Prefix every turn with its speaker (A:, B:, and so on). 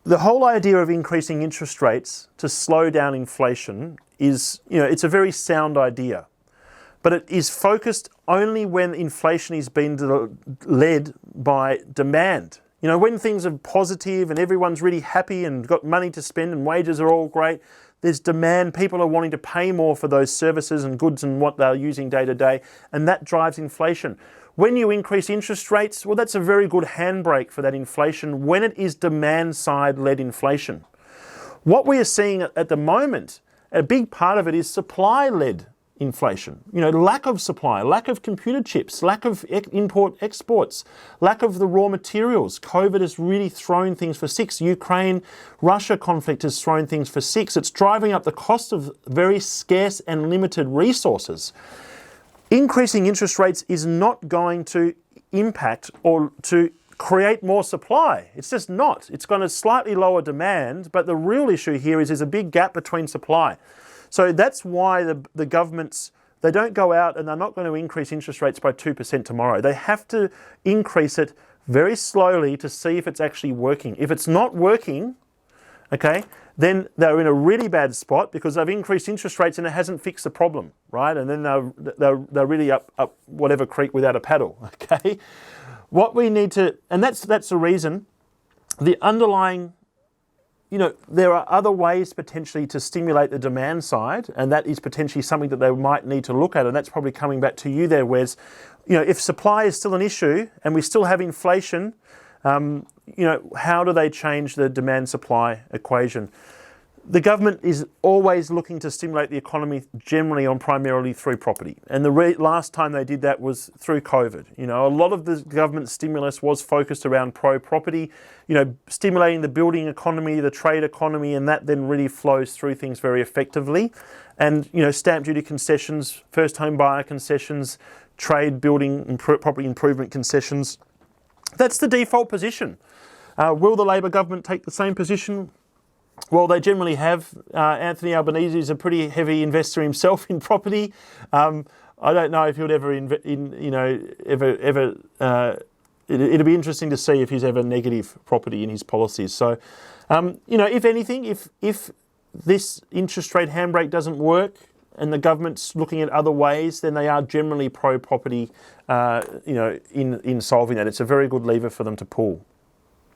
A: the whole idea of increasing interest rates to slow down inflation is, it's a very sound idea. But it is focused only when inflation is being led by demand. When things are positive and everyone's really happy and got money to spend and wages are all great, there's demand. People are wanting to pay more for those services and goods and what they're using day to day, and that drives inflation. When you increase interest rates, well, that's a very good handbrake for that inflation when it is demand-side-led inflation. What we are seeing at the moment, a big part of it is supply-led inflation. Lack of supply, lack of computer chips, lack of import exports, lack of the raw materials. COVID has really thrown things for six. Ukraine-Russia conflict has thrown things for six. It's driving up the cost of very scarce and limited resources. Increasing interest rates is not going to impact or to create more supply. It's just not. It's going to slightly lower demand, but the real issue here is there's a big gap between supply. So that's why the governments, they don't go out and they're not going to increase interest rates by 2% tomorrow. They have to increase it very slowly to see if it's actually working. If it's not working, okay, then they're in a really bad spot because they've increased interest rates and it hasn't fixed the problem, right? And then they're really up whatever creek without a paddle, okay? What we need to, and that's the reason, the underlying, there are other ways potentially to stimulate the demand side, and that is potentially something that they might need to look at, and that's probably coming back to you there, Wes. If supply is still an issue and we still have inflation, how do they change the demand-supply equation? The government is always looking to stimulate the economy generally primarily through property. And the last time they did that was through COVID. A lot of the government stimulus was focused around pro-property, stimulating the building economy, the trade economy, and that then really flows through things very effectively. And, stamp duty concessions, first home buyer concessions, trade, building, and property improvement concessions. That's the default position. Will the Labor government take the same position? Well, they generally have. Anthony Albanese is a pretty heavy investor himself in property. I don't know if he would ever, it'll be interesting to see if he's ever negative property in his policies. So, if anything, if this interest rate handbrake doesn't work and the government's looking at other ways, then they are generally pro-property, in solving that. It's a very good lever for them to pull.